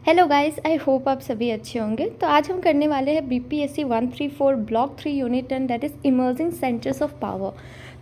Hello guys, I hope आप सभी अच्छे होंगे। तो आज हम करने वाले हैं BPSC 134 block 3 unit 10 that is emerging centres of power.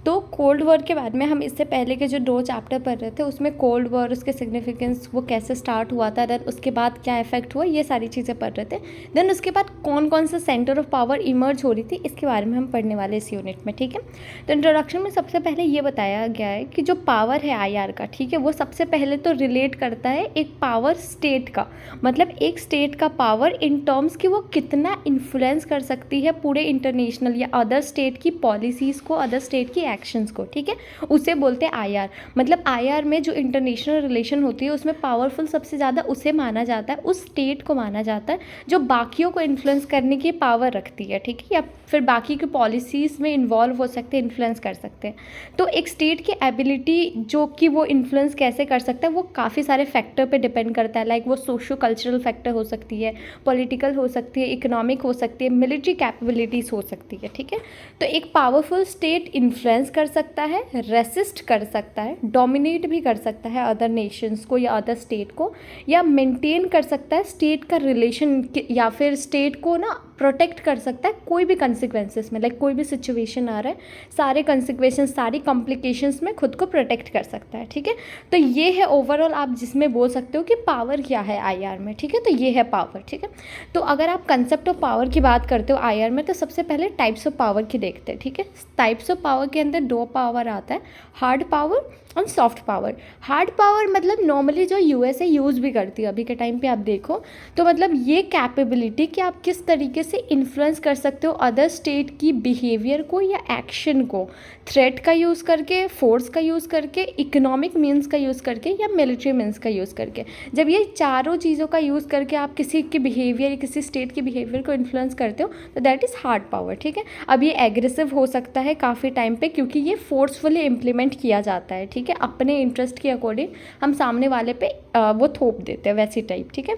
तो कोल्ड वॉर के बारे में हम इससे पहले के जो 2 चैप्टर पढ़ रहे थे उसमें कोल्ड वॉर, उसके सिग्निफिकेंस, वो कैसे स्टार्ट हुआ था, देन उसके बाद क्या इफेक्ट हुआ, ये सारी चीज़ें पढ़ रहे थे। देन उसके बाद कौन कौन सा सेंटर ऑफ पावर इमर्ज हो रही थी, इसके बारे में हम पढ़ने वाले इस यूनिट में। ठीक है, तो इंट्रोडक्शन में सबसे पहले ये बताया गया है कि जो पावर है आईआर का, ठीक है, वो सबसे पहले तो रिलेट करता है एक पावर स्टेट का, मतलब एक स्टेट का पावर इन टर्म्स कि वो कितना इन्फ्लुएंस कर सकती है पूरे इंटरनेशनल या अदर स्टेट की पॉलिसीज़ को, अदर स्टेट की एक्शंस को। ठीक है, उसे बोलते हैं आईआर। मतलब आईआर में जो इंटरनेशनल रिलेशन होती है उसमें पावरफुल सबसे ज़्यादा उसे माना जाता है, उस स्टेट को माना जाता है जो बाकियों को इन्फ्लुएंस करने की पावर रखती है। ठीक है, या फिर बाकी की पॉलिसीज़ में इन्वॉल्व हो सकते हैं, इन्फ्लुएंस कर सकते हैं। तो एक स्टेट की एबिलिटी जो कि वो इन्फ्लुएंस कैसे कर सकता है वो काफ़ी सारे फैक्टर पे डिपेंड करता है। लाइक वो सोशो कल्चरल फैक्टर हो सकती है, पॉलिटिकल हो सकती है, इकोनॉमिक हो सकती है, मिलिट्री कैपेबिलिटीज़ हो सकती है। ठीक है, तो एक पावरफुल स्टेट इन्फ्लुएंस कर सकता है, रेसिस्ट कर सकता है, डोमिनेट भी कर सकता है अदर नेशंस को या अदर स्टेट को, या मेंटेन कर सकता है स्टेट का रिलेशन, या फिर स्टेट को ना प्रोटेक्ट कर सकता है कोई भी कंसिक्वेंसेस में। लाइक कोई भी सिचुएशन आ रहा है, सारे कंसिक्वेंसेस, सारी कॉम्प्लिकेशंस में खुद को प्रोटेक्ट कर सकता है। ठीक है, तो ये है ओवरऑल आप जिसमें बोल सकते हो कि पावर क्या है आईआर में। ठीक है, तो ये है पावर। ठीक है, तो अगर आप कंसेप्ट ऑफ पावर की बात करते हो आईआर में, तो सबसे पहले टाइप्स ऑफ पावर की देखते हैं। ठीक है, टाइप्स ऑफ पावर के अंदर 2 पावर आता है, हार्ड पावर और सॉफ्ट पावर। हार्ड पावर मतलब नॉर्मली जो यूएसए यूज़ भी करती है अभी के टाइम पे आप देखो, तो मतलब ये कैपेबिलिटी कि आप किस तरीके से इन्फ्लुएंस कर सकते हो अदर स्टेट की बिहेवियर को या एक्शन को, थ्रेट का यूज़ करके, फोर्स का यूज़ करके, इकोनॉमिक मीन्स का यूज़ करके, या मिलिट्री मीन्स का यूज़ करके। जब ये चारों चीज़ों का यूज़ करके आप किसी के बिहेवियर, किसी स्टेट के बिहेवियर को इन्फ्लुएंस करते हो, तो दैट इज़ हार्ड पावर। ठीक है, अब ये एग्रेसिव हो सकता है काफ़ी टाइम पे क्योंकि ये फोर्सफुली इम्प्लीमेंट किया जाता है। ठीक है, अपने इंटरेस्ट के अकॉर्डिंग हम सामने वाले पे वो थोप देते हैं, वैसी टाइप। ठीक है,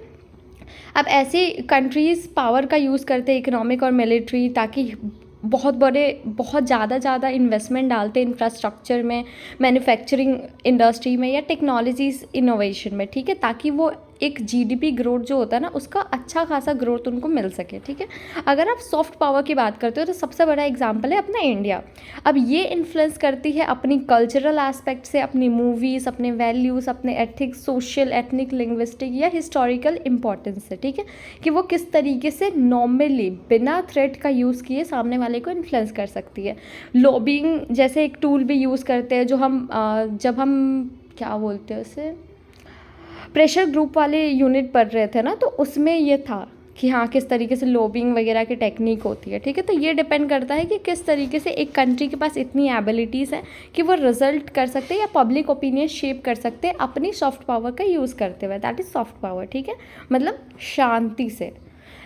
अब ऐसी कंट्रीज़ पावर का यूज़ करते हैं इकोनॉमिक और मिलिट्री, ताकि बहुत ज़्यादा इन्वेस्टमेंट डालते हैं इंफ्रास्ट्रक्चर में, मैन्युफैक्चरिंग इंडस्ट्री में, या टेक्नोलॉजीज़ इनोवेशन में। ठीक है, ताकि वो एक जीडीपी ग्रोथ जो होता है ना, उसका अच्छा खासा ग्रोथ उनको मिल सके। ठीक है, अगर आप सॉफ्ट पावर की बात करते हो तो सबसे बड़ा एग्जांपल है अपना इंडिया। अब ये इन्फ्लुएंस करती है अपनी कल्चरल एस्पेक्ट से, अपनी मूवीज़, अपने वैल्यूज़, अपने एथिक्स, सोशल, एथनिक, लिंग्विस्टिक या हिस्टोरिकल इंपॉर्टेंस से। ठीक है, कि वो किस तरीके से नॉर्मली बिना थ्रेट का यूज़ किए सामने वाले को इन्फ्लुएंस कर सकती है। लॉबिंग जैसे एक टूल भी यूज़ करते हैं, जो हम जब हम क्या बोलते हैं उसे, प्रेशर ग्रुप वाले यूनिट पढ़ रहे थे ना, तो उसमें ये था कि हाँ किस तरीके से लॉबिंग वगैरह की टेक्निक होती है। ठीक है, तो ये डिपेंड करता है कि किस तरीके से एक कंट्री के पास इतनी एबिलिटीज़ हैं कि वो रिजल्ट कर सकते हैं या पब्लिक ओपिनियन शेप कर सकते हैं अपनी सॉफ्ट पावर का यूज़ करते हुए। That is soft power. ठीक है, मतलब शांति से।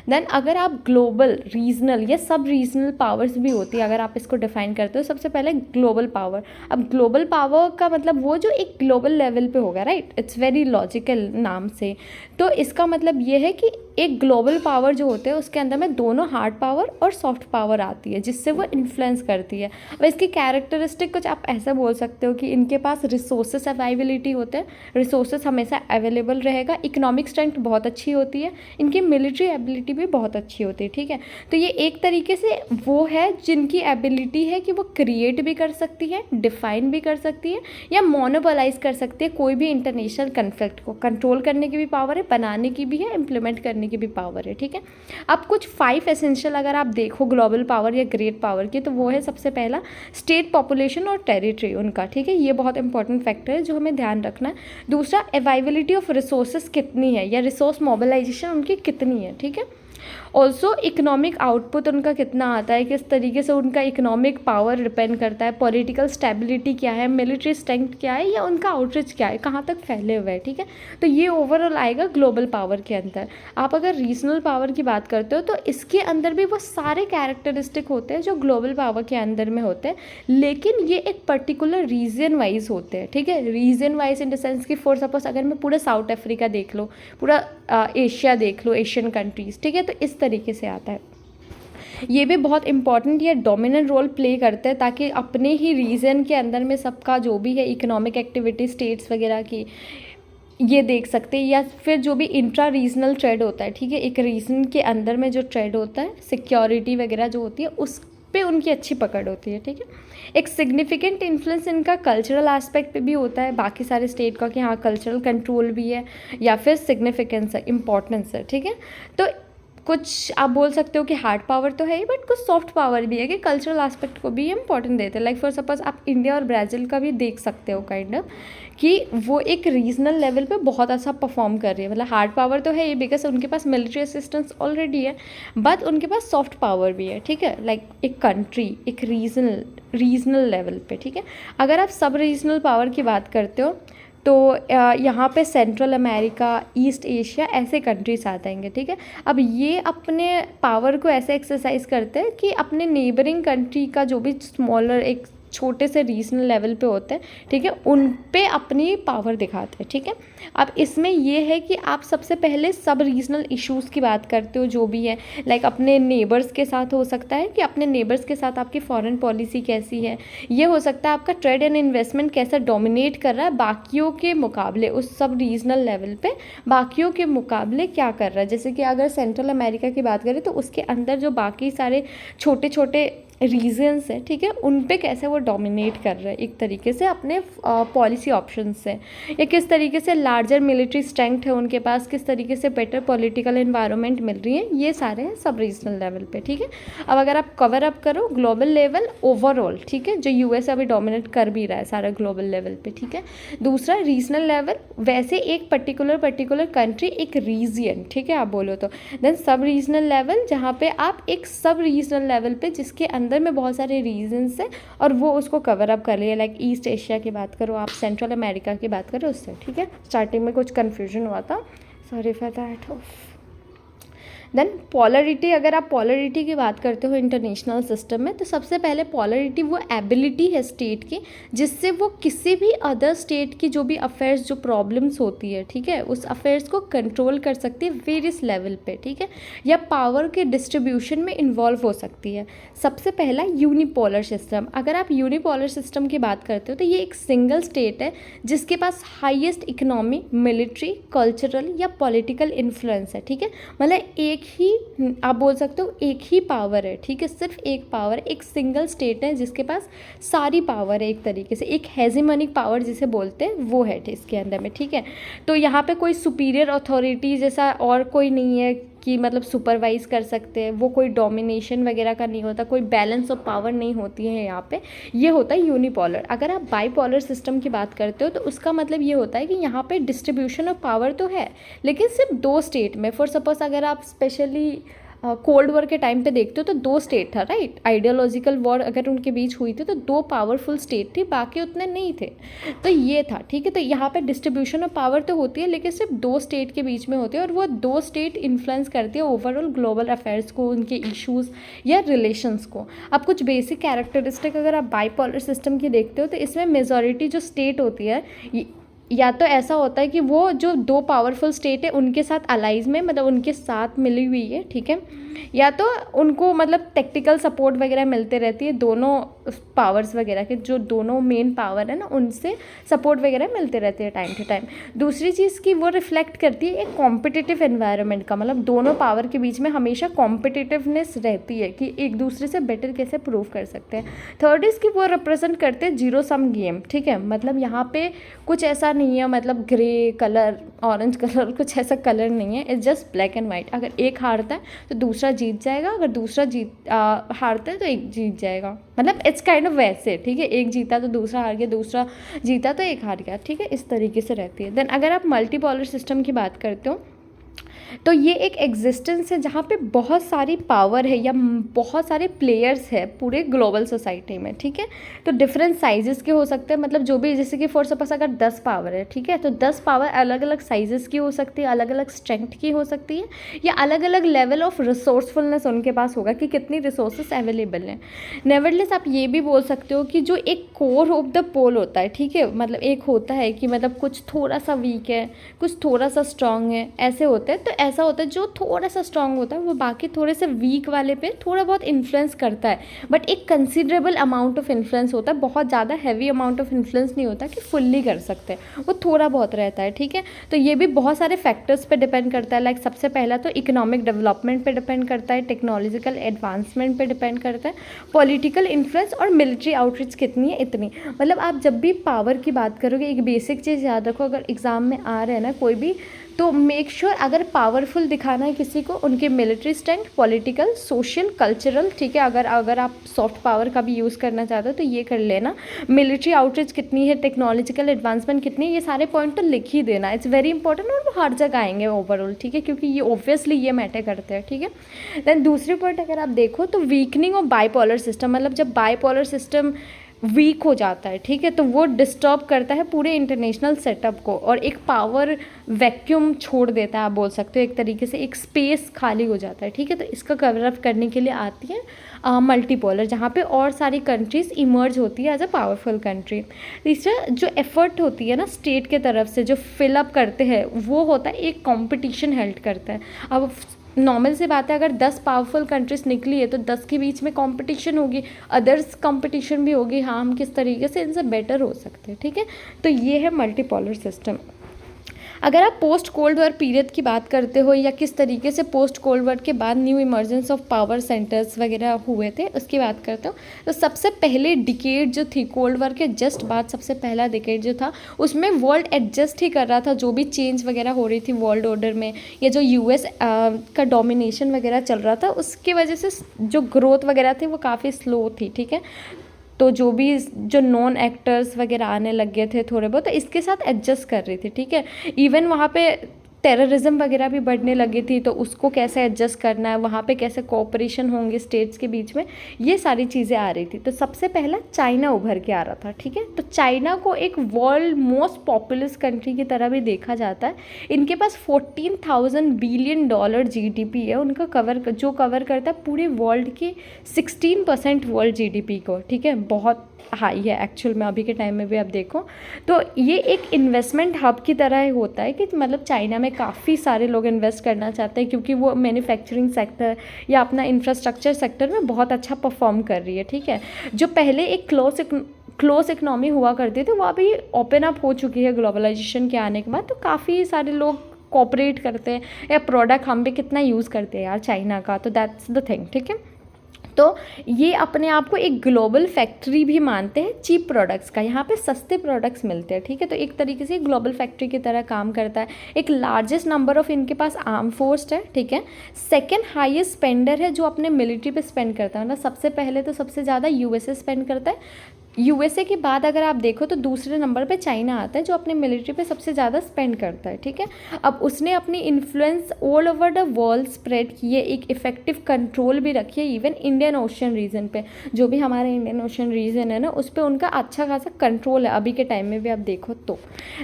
देन अगर आप ग्लोबल, रीजनल या सब रीजनल पावर्स भी होती है, अगर आप इसको डिफाइन करते हो, सबसे पहले ग्लोबल पावर। अब ग्लोबल पावर का मतलब वो जो एक ग्लोबल लेवल पे होगा, राइट, इट्स वेरी लॉजिकल नाम से। तो इसका मतलब ये है कि एक ग्लोबल पावर जो होते हैं उसके अंदर में दोनों हार्ड पावर और सॉफ्ट पावर आती है, जिससे वो इन्फ्लुएंस करती है। अब इसकी कैरेक्टरिस्टिक कुछ आप ऐसा बोल सकते हो कि इनके पास रिसोर्सेस अवेलेबिलिटी होते हैं, रिसोर्सेस हमेशा अवेलेबल रहेगा, इकोनॉमिक स्ट्रेंथ बहुत अच्छी होती है, इनकी मिलिट्री एबिलिटी भी बहुत अच्छी होती है। ठीक है, तो ये एक तरीके से वो है जिनकी एबिलिटी है कि वो क्रिएट भी कर सकती है, डिफाइन भी कर सकती है, या मोनोपोलाइज कर सकती है कोई भी इंटरनेशनल कन्फ्लिक्ट को। कंट्रोल करने की भी पावर है, बनाने की भी है, इम्प्लीमेंट करने की भी पावर है। ठीक है, अब कुछ 5 एसेंशियल अगर आप देखो ग्लोबल पावर या ग्रेट पावर की, तो वो है सबसे पहला स्टेट, पॉपुलेशन और टेरिटरी उनका। ठीक है, ये बहुत इंपॉर्टेंट फैक्टर है जो हमें ध्यान रखना है। दूसरा, अवेलेबिलिटी ऑफ रिसोर्सेज कितनी है, या रिसोर्स मोबिलाइजेशन उनकी कितनी है। ठीक है, ऑल्सो इकोनॉमिक आउटपुट उनका कितना आता है, किस तरीके से उनका इकोनॉमिक पावर डिपेंड करता है, पॉलिटिकल स्टेबिलिटी क्या है, मिलिट्री स्ट्रेंथ क्या है, या उनका आउटरीच क्या है, कहाँ तक फैले हुए हैं। ठीक है, तो ये ओवरऑल आएगा ग्लोबल पावर के अंदर। आप अगर रीजनल पावर की बात करते हो तो इसके अंदर भी वो सारे कैरेक्टरिस्टिक होते हैं जो ग्लोबल पावर के अंदर में होते हैं, लेकिन ये एक पर्टिकुलर रीजन वाइज होते हैं। ठीक है, region wise in the sense कि फॉर सपोज अगर मैं पूरा साउथ अफ्रीका देख लो, पूरा एशिया देख लो, एशियन कंट्रीज़, ठीक है, तो इस तरीके से आता है। ये भी बहुत इंपॉर्टेंट या डोमिनेंट रोल प्ले करते हैं, ताकि अपने ही रीजन के अंदर में सबका जो भी है इकोनॉमिक एक्टिविटी, स्टेट्स वगैरह की, ये देख सकते हैं। या फिर जो भी इंट्रा रीजनल ट्रेड होता है, ठीक है, एक रीजन के अंदर में जो ट्रेड होता है, सिक्योरिटी वगैरह जो होती है उस पे उनकी अच्छी पकड़ होती है, ठीक है। एक सिग्निफिकेंट इन्फ्लुएंस इनका कल्चरल एस्पेक्ट पे भी होता है बाकी सारे स्टेट का, कि हाँ कल्चरल कंट्रोल भी है या फिर सिग्निफिकेंस है, इम्पोर्टेंस है, ठीक है। तो कुछ आप बोल सकते हो कि हार्ड पावर तो है ही, बट कुछ सॉफ्ट पावर भी है कि कल्चरल एस्पेक्ट को भी इंपॉर्टेंट देते हैं। लाइक फॉर सपोज आप इंडिया और ब्राज़ील का भी देख सकते हो काइंड ऑफ, कि वो एक रीजनल लेवल पे बहुत अच्छा परफॉर्म कर रही है। मतलब हार्ड पावर तो है ही बिकॉज उनके पास मिलिट्री असिस्टेंस ऑलरेडी है, बट उनके पास सॉफ्ट पावर भी है, ठीक है। लाइक एक कंट्री एक रीजनल लेवल पे, ठीक है। अगर आप सब रीजनल पावर की बात करते हो तो यहाँ पे सेंट्रल अमेरिका, ईस्ट एशिया ऐसे कंट्रीज आ जाएंगे, ठीक है। अब ये अपने पावर को ऐसे एक्सरसाइज करते हैं कि अपने नेबरिंग कंट्री का जो भी स्मॉलर एक छोटे से रीजनल लेवल पे होते हैं, ठीक है, उन पे अपनी पावर दिखाते हैं, ठीक है। अब इसमें ये है कि आप सबसे पहले सब रीजनल इश्यूज़ की बात करते हो जो भी है, लाइक अपने नेबर्स के साथ हो सकता है कि अपने नेबर्स के साथ आपकी फॉरेन पॉलिसी कैसी है, ये हो सकता है आपका ट्रेड एंड इन्वेस्टमेंट कैसा डोमिनेट कर रहा है बाकियों के मुकाबले, उस सब रीजनल लेवल पे बाकियों के मुकाबले क्या कर रहा है। जैसे कि अगर सेंट्रल अमेरिका की बात करें तो उसके अंदर जो बाकी सारे छोटे छोटे रीजन्स है, ठीक है, उन पे कैसे वो डोमिनेट कर रहा है एक तरीके से अपने पॉलिसी ऑप्शन से, या किस तरीके से लार्जर मिलिट्री स्ट्रेंथ है उनके पास, किस तरीके से बेटर पॉलिटिकल एनवायरनमेंट मिल रही है, ये सारे हैं सब रीजनल लेवल पे, ठीक है। अब अगर आप कवर अप करो ग्लोबल लेवल ओवरऑल, ठीक है, जो यूएस अभी डोमिनेट कर भी रहा है सारा ग्लोबल लेवल पे, ठीक है। दूसरा रीजनल लेवल, वैसे एक पर्टिकुलर कंट्री एक रीजियन, ठीक है, आप बोलो तो। देन सब रीजनल लेवल, जहाँ पे आप एक सब रीजनल लेवल पे जिसके अंदर में बहुत सारे रीजन्स हैं और वो उसको कवर अप कर लिया। लाइक ईस्ट एशिया की बात करो, आप सेंट्रल अमेरिका की बात करो, उससे, ठीक है। स्टार्टिंग में कुछ कन्फ्यूजन हुआ था, sorry for that. Then polarity, अगर आप पॉलरिटी की बात करते हो इंटरनेशनल सिस्टम में, तो सबसे पहले पॉलरिटी वो एबिलिटी है स्टेट की जिससे वो किसी भी अदर स्टेट की जो भी अफेयर्स, जो प्रॉब्लम्स होती है, ठीक है, उस अफेयर्स को कंट्रोल कर सकती है वेरियस लेवल पे, ठीक है, या पावर के डिस्ट्रीब्यूशन में इन्वॉल्व हो सकती है। सबसे पहला यूनिपोलर सिस्टम, अगर आप यूनिपोलर सिस्टम की बात करते हो तो ये एक सिंगल स्टेट है जिसके पास हाईएस्ट इकोनॉमी, मिलिट्री, कल्चरल या पॉलिटिकल इन्फ्लुएंस है, ठीक है। मतलब एक ही आप बोल सकते हो एक ही पावर है, ठीक है, सिर्फ एक पावर, एक सिंगल स्टेट है जिसके पास सारी पावर है, एक तरीके से एक हेजेमोनिक पावर जिसे बोलते हैं वो है इसके अंदर में, ठीक है। तो यहाँ पे कोई सुपीरियर अथॉरिटी जैसा और कोई नहीं है कि मतलब सुपरवाइज कर सकते हैं, वो कोई डोमिनेशन वगैरह का नहीं होता, कोई बैलेंस ऑफ पावर नहीं होती है यहाँ पे, ये होता है यूनिपोलर। अगर आप बाईपोलर सिस्टम की बात करते हो तो उसका मतलब ये होता है कि यहाँ पे डिस्ट्रीब्यूशन ऑफ पावर तो है लेकिन सिर्फ दो स्टेट में। फॉर सपोज अगर आप स्पेशली कोल्ड वॉर के टाइम पे देखते हो तो दो स्टेट था, राइट, आइडियोलॉजिकल वॉर अगर उनके बीच हुई थी तो दो पावरफुल स्टेट थी, बाकी उतने नहीं थे, तो ये था, ठीक है। तो यहाँ पे डिस्ट्रीब्यूशन ऑफ पावर तो होती है लेकिन सिर्फ दो स्टेट के बीच में होती है और वो दो स्टेट इन्फ्लुएंस करती है ओवरऑल ग्लोबल अफेयर्स को, उनके इश्यूज़ या रिलेशंस को। अब कुछ बेसिक कैरेक्टरिस्टिक अगर आप बाईपोलर सिस्टम की देखते हो तो इसमें मेजॉरिटी जो स्टेट होती है या तो ऐसा होता है कि वो जो दो पावरफुल स्टेट है उनके साथ अलाइज में, मतलब उनके साथ मिली हुई है, ठीक है, या तो उनको मतलब टेक्टिकल सपोर्ट वगैरह मिलते रहती है, दोनों पावर्स वगैरह के जो दोनों मेन पावर है ना उनसे सपोर्ट वगैरह मिलते रहते हैं टाइम टू टाइम। दूसरी चीज़ की वो रिफ्लेक्ट करती है एक कॉम्पिटिटिव एनवायरनमेंट का, मतलब दोनों पावर के बीच में हमेशा कॉम्पिटिटिवनेस रहती है कि एक दूसरे से बेटर कैसे प्रूव कर सकते हैं। थर्ड इज़ की वो रिप्रेजेंट करते हैं जीरो सम गेम, ठीक है, मतलब यहाँ पे कुछ ऐसा नहीं है, मतलब ग्रे कलर, ऑरेंज कलर, कुछ ऐसा कलर नहीं है, it's just black and white. अगर एक हारता है तो दूसरा जीत जाएगा, अगर दूसरा हारता है तो एक जीत जाएगा, मतलब इट्स काइंड ऑफ वैसे, ठीक है, एक जीता तो दूसरा हार गया, दूसरा जीता तो एक हार गया, ठीक है, इस तरीके से रहती है। देन अगर आप मल्टीपोलर सिस्टम की बात करते हो तो ये एक एग्जिस्टेंस है जहाँ पे बहुत सारी पावर है या बहुत सारे प्लेयर्स है पूरे ग्लोबल सोसाइटी में, ठीक है। तो डिफरेंट साइजेस के हो सकते हैं, मतलब जो भी, जैसे कि फॉर सपोज अगर 10 पावर है, ठीक है, तो 10 पावर अलग अलग साइजेस की हो सकती है, अलग अलग स्ट्रेंथ की हो सकती है, या अलग अलग लेवल ऑफ रिसोर्सफुलनेस उनके पास होगा कि कितनी रिसोर्सेस अवेलेबल हैं। नेवरलेस आप ये भी बोल सकते हो कि जो एक कोर ऑफ द पोल होता है, ठीक है, मतलब एक होता है कि मतलब कुछ थोड़ा सा वीक है, कुछ थोड़ा सा स्ट्रांग है, ऐसे होता होते हैं तो ऐसा होता है जो थोड़ा सा स्ट्रांग होता है वो बाकी थोड़े से वीक वाले पे थोड़ा बहुत इन्फ्लुएंस करता है, बट एक कंसिडरेबल अमाउंट ऑफ इन्फ्लुएंस होता है, बहुत ज़्यादा हैवी अमाउंट ऑफ इन्फ्लुएंस नहीं होता कि फुल्ली कर सकते हैं, वो थोड़ा बहुत रहता है, ठीक है। तो ये भी बहुत सारे फैक्टर्स पे डिपेंड करता है, लाइक सबसे पहला तो इकोनॉमिक डेवलपमेंट पे डिपेंड करता है, टेक्नोलॉजिकल एडवांसमेंट पे डिपेंड करता है, पॉलिटिकल इन्फ्लुएंस और मिलिट्री आउटरीच कितनी है इतनी। मतलब आप जब भी पावर की बात करोगे एक बेसिक चीज़ याद रखो, अगर एग्ज़ाम में आ रहे हैं ना कोई भी, तो मेक श्योर अगर पावरफुल दिखाना है किसी को, उनके military strength, political, social, cultural, ठीक है। अगर आप सॉफ्ट पावर का भी यूज़ करना चाहते हो तो ये कर लेना, मिलिट्री आउटरीच कितनी है, टेक्नोलॉजिकल एडवांसमेंट कितनी है, ये सारे पॉइंट तो लिख ही देना, इट्स वेरी इंपॉर्टेंट, और वो हर जगह आएंगे ओवरऑल, ठीक है, क्योंकि ये ऑब्वियसली ये मैटर करते हैं, ठीक है। देन दूसरी पॉइंट अगर आप देखो तो वीकनिंग ऑफ बाईपोलर सिस्टम, मतलब जब बाईपोलर सिस्टम वीक हो जाता है, ठीक है, तो वो डिस्टर्ब करता है पूरे इंटरनेशनल सेटअप को और एक पावर वैक्यूम छोड़ देता है, आप बोल सकते हो एक तरीके से, एक स्पेस खाली हो जाता है, ठीक है। तो इसका कवर अप करने के लिए आती है मल्टीपोलर, जहाँ पे और सारी कंट्रीज इमर्ज होती है एज अ पावरफुल कंट्री। तीसरा जो एफर्ट होती है ना स्टेट के तरफ से जो फिलअप करते हैं, वो होता है एक कॉम्पिटिशन हेल्ड करता है। अब नॉर्मल सी बात है, अगर 10 पावरफुल कंट्रीज निकली है तो 10 के बीच में कंपटीशन होगी, अदर्स कंपटीशन भी होगी, हाँ हम किस तरीके से इनसे बेटर हो सकते हैं, ठीक है। तो ये है मल्टीपोलर सिस्टम। अगर आप पोस्ट कोल्ड वॉर पीरियड की बात करते हो या किस तरीके से पोस्ट कोल्ड वॉर के बाद new emergence of power centres वगैरह हुए थे उसकी बात करते हो, तो सबसे पहले डिकेड जो थी कोल्ड वॉर के जस्ट बाद, सबसे पहला डिकेड जो था उसमें वर्ल्ड एडजस्ट ही कर रहा था, जो भी चेंज वगैरह हो रही थी वर्ल्ड ऑर्डर में, या जो यूएस का डोमिनेशन वगैरह चल रहा था उसकी वजह से जो ग्रोथ वगैरह थी वो काफ़ी स्लो थी, ठीक है। तो जो नॉन एक्टर्स वगैरह आने लग गए थे थोड़े बहुत, तो इसके साथ एडजस्ट कर रही थी, ठीक है। इवन वहाँ पे टेररिज्म वगैरह भी बढ़ने लगी थी, तो उसको कैसे एडजस्ट करना है, वहाँ पे कैसे कोऑपरेशन होंगे स्टेट्स के बीच में, ये सारी चीज़ें आ रही थी। तो सबसे पहला चाइना उभर के आ रहा था, ठीक है। तो चाइना को एक वर्ल्ड मोस्ट पॉपुलस कंट्री की तरह भी देखा जाता है। इनके पास 14,000 बिलियन डॉलर जीडीपी है, उनका जो कवर करता है पूरे वर्ल्ड के 16% वर्ल्ड जीडीपी को, ठीक है। बहुत हाई है एक्चुअल में, अभी के टाइम में भी आप देखो तो ये एक इन्वेस्टमेंट हब की तरह ही होता है कि मतलब चाइना में काफ़ी सारे लोग इन्वेस्ट करना चाहते हैं, क्योंकि वो मैन्युफैक्चरिंग सेक्टर या अपना इंफ्रास्ट्रक्चर सेक्टर में बहुत अच्छा परफॉर्म कर रही है, ठीक है। जो पहले एक क्लोज इकनॉमी हुआ करती थी वो अभी ओपन अप हो चुकी है ग्लोबलाइजेशन के आने के बाद, तो काफ़ी सारे लोग कोऑपरेट करते हैं, या प्रोडक्ट हम भी कितना यूज़ करते हैं यार चाइना का, तो दैट्स द थिंग, ठीक है। तो ये अपने आप को एक ग्लोबल फैक्ट्री भी मानते हैं चीप प्रोडक्ट्स का, यहाँ पे सस्ते प्रोडक्ट्स मिलते हैं, ठीक है। तो एक तरीके से ग्लोबल फैक्ट्री की तरह काम करता है। एक लार्जेस्ट नंबर ऑफ इनके पास आर्म फोर्स है, ठीक है। सेकंड हाईएस्ट स्पेंडर है जो अपने मिलिट्री पे स्पेंड करता है, मतलब सबसे पहले तो सबसे ज़्यादा यूएसए स्पेंड करता है, यूएसए के बाद अगर आप देखो तो दूसरे नंबर पे चाइना आता है जो अपने मिलिट्री पे सबसे ज़्यादा स्पेंड करता है, ठीक है। अब उसने अपनी influence all over the world spread की है, एक इफेक्टिव कंट्रोल भी रखी है, इवन इंडियन ओशन रीजन पे, जो भी हमारे इंडियन ओशन रीजन है ना उस पर उनका अच्छा खासा कंट्रोल है अभी के टाइम में भी आप देखो तो।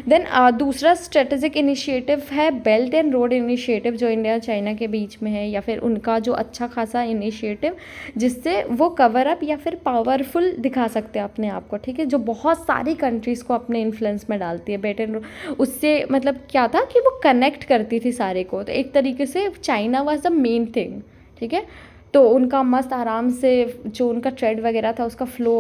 देन दूसरा स्ट्रेटेजिक इनिशिएटिव है बेल्ट एंड रोड इनिशिएटिव, जो इंडिया चाइना के बीच में है, या फिर उनका जो अच्छा खासा इनिशिएटिव जिससे वो कवर अप या फिर पावरफुल दिखा सकते हैं अपने आप को, ठीक है, जो बहुत सारी कंट्रीज़ को अपने इन्फ्लुएंस में डालती है। बेल्ट एंड रोड उससे मतलब क्या था कि वो कनेक्ट करती थी सारे को, तो एक तरीके से China was the main thing, ठीक है। तो उनका मस्त आराम से जो उनका ट्रेड वगैरह था उसका फ्लो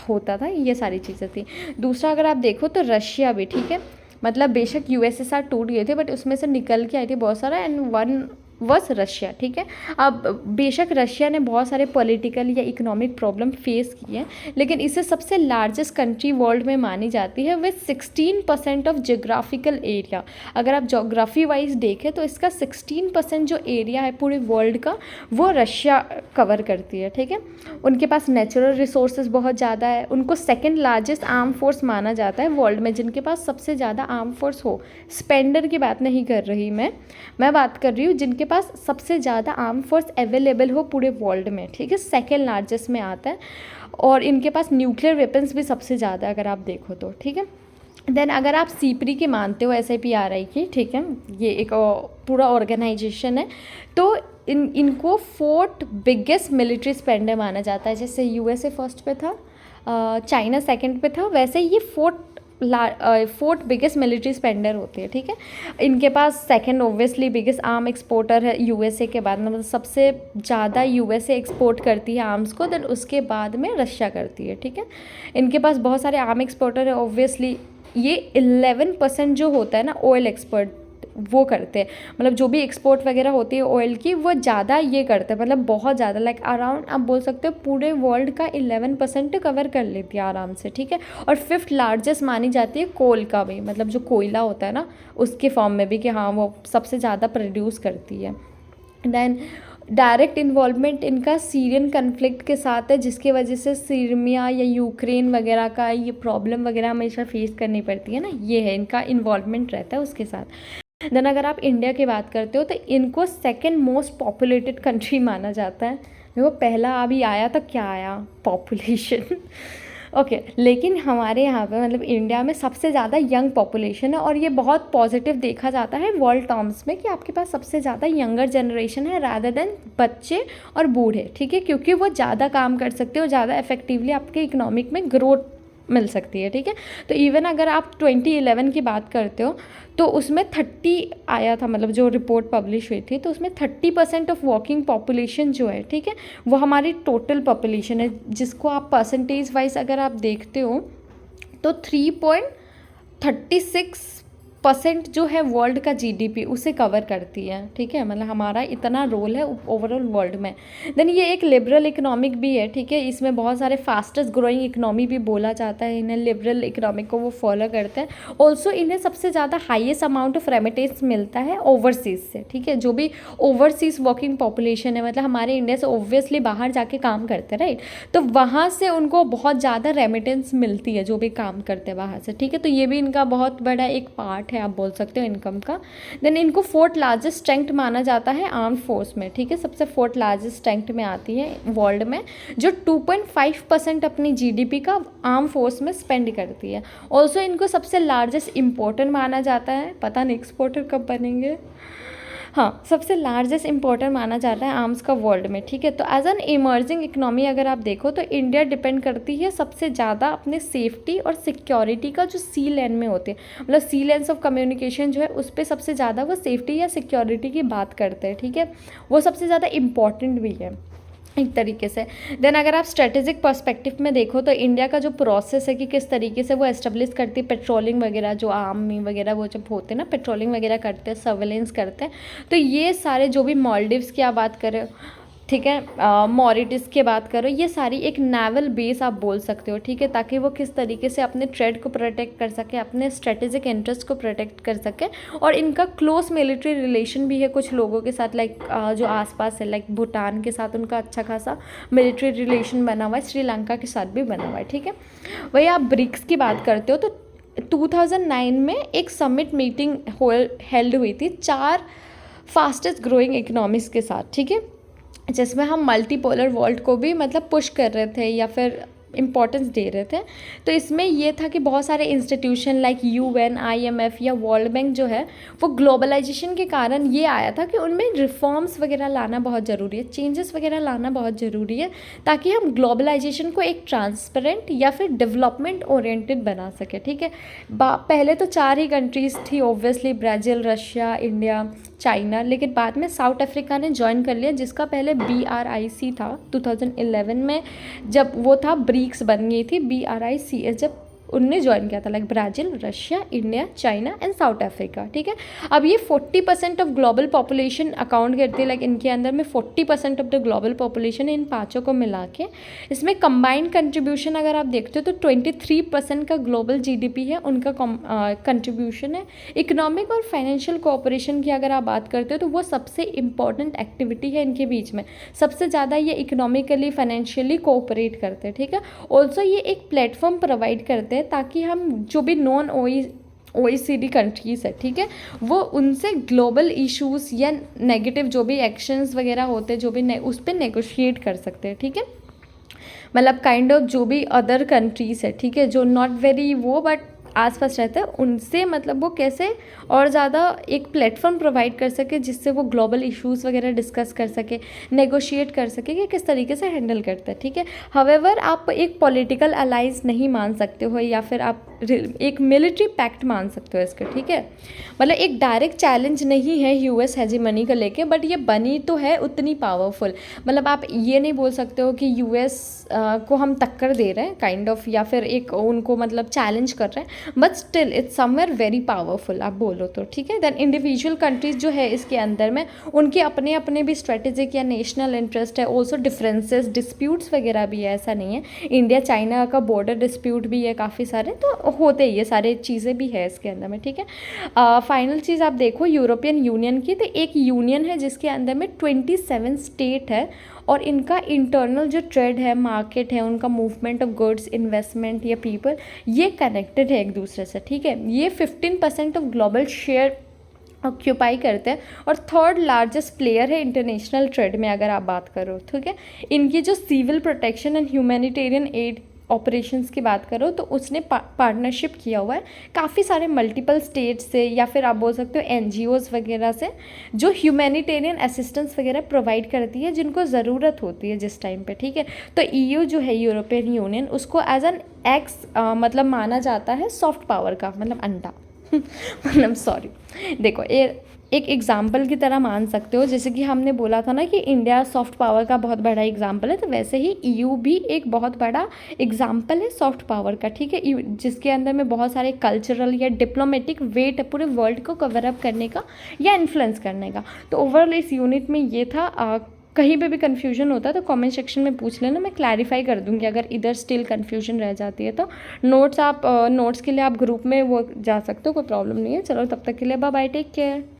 होता था, ये सारी चीज़ें थी। दूसरा अगर आप देखो तो रशिया भी, ठीक है, मतलब बेशक यूएसएसआर टूट गए थे बट उसमें से निकल के आई थी बहुत सारा, एंड वन वॉज रशिया, ठीक है। अब बेशक रशिया ने बहुत सारे पॉलिटिकल या इकोनॉमिक प्रॉब्लम फेस किए हैं, लेकिन इसे सबसे लार्जेस्ट कंट्री वर्ल्ड में मानी जाती है विद 16% ऑफ जोग्राफिकल एरिया। अगर आप जोग्राफी वाइज देखें तो इसका 16% जो एरिया है पूरे वर्ल्ड का वो रशिया कवर करती है, ठीक है। उनके पास नेचुरल रिसोर्सेज बहुत ज़्यादा है, उनको सेकेंड लार्जेस्ट आर्म फोर्स माना जाता है वर्ल्ड में, जिनके पास सबसे ज़्यादा आर्म फोर्स हो। स्पेंडर की बात नहीं कर रही मैं बात कर रही हूँ जिनके पास सबसे ज़्यादा आर्म फोर्स अवेलेबल हो पूरे वर्ल्ड में, ठीक है, सेकेंड लार्जेस्ट में आता है। और इनके पास न्यूक्लियर वेपन्स भी सबसे ज़्यादा है अगर आप देखो तो, ठीक है। देन अगर आप सीपरी की मानते हो SIPRI की, ठीक है, ये एक पूरा ऑर्गेनाइजेशन है, तो इनको 4th बिगेस्ट मिलिट्री स्पेंडर माना जाता है। जैसे USA फर्स्ट पे था, चाइना सेकंड पे था, वैसे ये 4th fourth biggest military Spender होती है, ठीक है। इनके पास second obviously biggest arm exporter है यूएसए के बाद, मतलब सबसे ज़्यादा यूएसए एक्सपोर्ट करती है आर्म्स को, देन उसके बाद में रशिया करती है, ठीक है। इनके पास बहुत सारे आर्म एक्सपोर्टर है ऑब्वियसली। ये 11% जो होता है ना ऑयल एक्सपोर्ट वो करते हैं, मतलब जो भी एक्सपोर्ट वगैरह होती है ऑयल की वो ज़्यादा ये करते हैं, मतलब बहुत ज़्यादा, लाइक अराउंड आप बोल सकते हो पूरे वर्ल्ड का 11% कवर कर लेती है आराम से, ठीक है। और फिफ्थ लार्जेस्ट मानी जाती है कोल का भी, मतलब जो कोयला होता है ना उसके फॉर्म में भी, कि हाँ वो सबसे ज़्यादा प्रोड्यूस करती है। देन डायरेक्ट इन्वॉल्वमेंट इनका सीरियन कन्फ्लिक्ट के साथ है, जिसकी वजह से सीरिया या यूक्रेन वगैरह का ये प्रॉब्लम वगैरह हमेशा फेस करनी पड़ती है ना, ये है इनका इन्वॉल्वमेंट रहता है उसके साथ। देन अगर आप इंडिया की बात करते हो तो इनको सेकंड मोस्ट पॉपुलेटेड कंट्री माना जाता है। देखो पहला अभी आया तो क्या आया, पॉपुलेशन ओके लेकिन हमारे यहाँ पे मतलब इंडिया में सबसे ज़्यादा यंग पॉपुलेशन है, और ये बहुत पॉजिटिव देखा जाता है वर्ल्ड टर्म्स में कि आपके पास सबसे ज़्यादा यंगर जनरेशन है रादर देन बच्चे और बूढ़े, ठीक है, क्योंकि वो ज़्यादा काम कर सकते हो, ज़्यादा इफेक्टिवली आपके इकोनॉमिक में ग्रोथ मिल सकती है, ठीक है। तो इवन अगर आप 2011 की बात करते हो तो उसमें 30 आया था, मतलब जो रिपोर्ट पब्लिश हुई थी तो उसमें 30% ऑफ वर्किंग पॉपुलेशन जो है, ठीक है, वो हमारी टोटल पॉपुलेशन है, जिसको आप परसेंटेज वाइज अगर आप देखते हो तो 3.36% जो है वर्ल्ड का जीडीपी उसे कवर करती है, ठीक है, मतलब हमारा इतना रोल है ओवरऑल वर्ल्ड में। देन ये एक लिबरल इकोनॉमिक भी है, ठीक है, इसमें बहुत सारे फास्टेस्ट ग्रोइंग इकोनॉमी भी बोला जाता है इन्हें, लिबरल इकोनॉमिक को वो फॉलो करते हैं। ऑल्सो इन्हें सबसे ज़्यादा हाईएस्ट अमाउंट ऑफ रेमिटेंस मिलता है ओवरसीज़ से, ठीक है, जो भी ओवरसीज़ वर्किंग पॉपुलेशन है, मतलब हमारे इंडिया से ऑब्वियसली बाहर जाके काम करते हैं राइट, तो वहाँ से उनको बहुत ज़्यादा रेमिटेंस मिलती है जो भी काम करते हैं बाहर से, ठीक है। तो ये भी इनका बहुत बड़ा एक पार्ट है आप बोल सकते हो इनकम का। देन इनको फोर्थ लार्जेस्ट स्ट्रेंथ माना जाता है आर्म फोर्स में, ठीक है, सबसे फोर्थ लार्जेस्ट स्ट्रेंथ में आती है वर्ल्ड में, जो 2.5% अपनी जीडीपी का आर्म फोर्स में स्पेंड करती है। ऑल्सो इनको सबसे लार्जेस्ट इम्पोर्टर माना जाता है, पता नहीं एक्सपोर्टर कब बनेंगे, हाँ सबसे लार्जेस्ट इम्पोर्टर माना जाता है आर्म्स का वर्ल्ड में, ठीक है। तो एज एन इमर्जिंग इकनॉमी अगर आप देखो तो इंडिया डिपेंड करती है सबसे ज़्यादा अपने सेफ्टी और सिक्योरिटी का जो सी लैन में होते हैं, मतलब सी लेंस ऑफ कम्युनिकेशन जो है उस पर सबसे ज़्यादा वो सेफ्टी या सिक्योरिटी की बात करते हैं, ठीक है, वो सबसे ज़्यादा इम्पॉर्टेंट भी है एक तरीके से। देन अगर आप स्ट्रेटेजिक पर्सपेक्टिव में देखो तो इंडिया का जो प्रोसेस है कि किस तरीके से वो एस्टेब्लिश करती है पेट्रोलिंग वगैरह, जो आर्मी वगैरह वो जब होते हैं ना पेट्रोलिंग वगैरह करते हैं, सर्वेलेंस करते हैं, तो ये सारे जो भी मालदीव्स की आप बात करें, ठीक है, मॉरिटस की बात करो, ये सारी एक नेवल बेस आप बोल सकते हो, ठीक है, ताकि वो किस तरीके से अपने ट्रेड को प्रोटेक्ट कर सके, अपने स्ट्रेटेजिक इंटरेस्ट को प्रोटेक्ट कर सके। और इनका क्लोज मिलिट्री रिलेशन भी है कुछ लोगों के साथ, लाइक जो आसपास है, लाइक भूटान के साथ उनका अच्छा खासा मिलिट्री रिलेशन बना हुआ है, श्रीलंका के साथ भी बना हुआ है, ठीक है। वही आप ब्रिक्स की बात करते हो तो 2009 में एक समिट मीटिंग हेल्ड हुई थी 4 फास्टेस्ट ग्रोइंग इकोनॉमीज़ के साथ, ठीक है, जिसमें हम मल्टीपोलर वर्ल्ड को भी मतलब पुश कर रहे थे या फिर इम्पोर्टेंस दे रहे थे। तो इसमें ये था कि बहुत सारे इंस्टीट्यूशन लाइक यूएन, आईएमएफ या वर्ल्ड बैंक जो है वो ग्लोबलाइजेशन के कारण ये आया था कि उनमें रिफॉर्म्स वगैरह लाना बहुत ज़रूरी है, चेंजेस वगैरह लाना बहुत ज़रूरी है, ताकि हम ग्लोबलाइजेशन को एक ट्रांसपेरेंट या फिर डेवलपमेंट ओरिएंटेड बना सके, ठीक है। पहले तो 4 ही कंट्रीज़ थी obviously, Brazil, Russia, India, China, लेकिन बाद में साउथ अफ्रीका ने ज्वाइन कर लिया, जिसका पहले BRIC था 2011 में, जब वो था ब्रिक्स बन गई थी BRICS, जब उनने ज्वाइन किया था, like Brazil, Russia, India, China and south Africa, ठीक है। अब ये 40% ऑफ ग्लोबल पॉपुलेशन अकाउंट करती है, लाइक इनके अंदर में 40% ऑफ द ग्लोबल पॉपुलेशन है इन पाँचों को मिला के। इसमें कंबाइंड कंट्रीब्यूशन अगर आप देखते हो तो 23% का ग्लोबल GDP है उनका कंट्रीब्यूशन है। इकोनॉमिक और फाइनेंशियल कोऑपरेशन की अगर आप बात करते हो तो वो सबसे इम्पॉर्टेंट एक्टिविटी है इनके बीच में, सबसे ज़्यादा ये इकोनॉमिकली फाइनेंशियली कोऑपरेट करते हैं, ठीक है। ऑल्सो ये एक प्लेटफॉर्म प्रोवाइड करते हैं ताकि हम जो भी नॉन OECD कंट्रीज़ है, ठीक है, वो उनसे ग्लोबल इश्यूज़ या नेगेटिव जो भी एक्शंस वगैरह होते हैं जो भी उस पर नेगोशिएट कर सकते हैं, ठीक है, मतलब काइंड ऑफ जो भी अदर कंट्रीज़ है, ठीक है, जो नॉट वेरी वो बट आसपास रहते हैं उनसे मतलब वो कैसे और ज़्यादा एक प्लेटफॉर्म प्रोवाइड कर सके जिससे वो ग्लोबल इश्यूज़ वगैरह डिस्कस कर सके, नेगोशिएट कर सके कि किस तरीके से हैंडल करते हैं, ठीक है। हावेवर आप एक पॉलिटिकल अलाइज नहीं मान सकते हो या फिर आप एक मिलिट्री पैक्ट मान सकते हो इसके, ठीक है। मतलब एक डायरेक्ट चैलेंज नहीं है यूएस हेजीमनी को लेके, बट ये बनी तो है उतनी पावरफुल। मतलब आप ये नहीं बोल सकते हो कि यूएस को हम टक्कर दे रहे हैं काइंड ऑफ, या फिर एक उनको मतलब चैलेंज कर रहे हैं, but still it's somewhere very powerful आप बोलो तो, ठीक है। देन इंडिविजुअल कंट्रीज जो है इसके अंदर में उनके अपने अपने भी स्ट्रेटेजिक या नेशनल इंटरेस्ट है, ऑल्सो डिफरेंसेस, डिस्प्यूट्स वगैरह भी है, ऐसा नहीं है। इंडिया चाइना का बॉर्डर डिस्प्यूट भी है काफ़ी सारे, तो होते ही ये सारे चीज़ें भी है इसके अंदर में, ठीक है। फाइनल चीज़ आप देखो यूरोपियन यूनियन की, तो एक यूनियन है जिसके अंदर में 27 स्टेट है और इनका इंटरनल जो ट्रेड है, मार्केट है, उनका मूवमेंट ऑफ गुड्स, इन्वेस्टमेंट या पीपल, ये कनेक्टेड है एक दूसरे से, ठीक है। ये 15% ऑफ ग्लोबल शेयर ऑक्यूपाई करते हैं और थर्ड लार्जेस्ट प्लेयर है इंटरनेशनल ट्रेड में अगर आप बात करो, ठीक है। इनकी जो civil protection and humanitarian aid operations की बात करो तो उसने पार्टनरशिप किया हुआ है काफ़ी सारे मल्टीपल स्टेट से, या फिर आप बोल सकते हो एनजीओज़ वगैरह से, जो ह्यूमैनिटेरियन असिस्टेंस वगैरह प्रोवाइड करती है जिनको ज़रूरत होती है जिस टाइम पे, ठीक है। तो ईयू जो है यूरोपियन यूनियन, उसको एज एन एक्स मतलब माना जाता है सॉफ्ट पावर का, मतलब अंडा मतलब सॉरी, देखो ये एक एग्जाम्पल की तरह मान सकते हो, जैसे कि हमने बोला था ना कि इंडिया सॉफ्ट पावर का बहुत बड़ा एग्जाम्पल है, तो वैसे ही ईयू भी एक बहुत बड़ा एग्जाम्पल है सॉफ्ट पावर का, ठीक है। जिसके अंदर में बहुत सारे कल्चरल या डिप्लोमेटिक वेट है पूरे वर्ल्ड को कवर अप करने का या इन्फ्लुएंस करने का। तो ओवरऑल इस यूनिट में ये था। कहीं पे भी कन्फ्यूजन होता है तो कमेंट सेक्शन में पूछ लेना, मैं क्लैरिफाई कर दूँगी अगर इधर स्टिल कन्फ्यूजन रह जाती है तो। नोट्स के लिए आप ग्रुप में वो जा सकते हो, कोई प्रॉब्लम नहीं है। चलो तब तक के लिए बाय बाय, टेक केयर।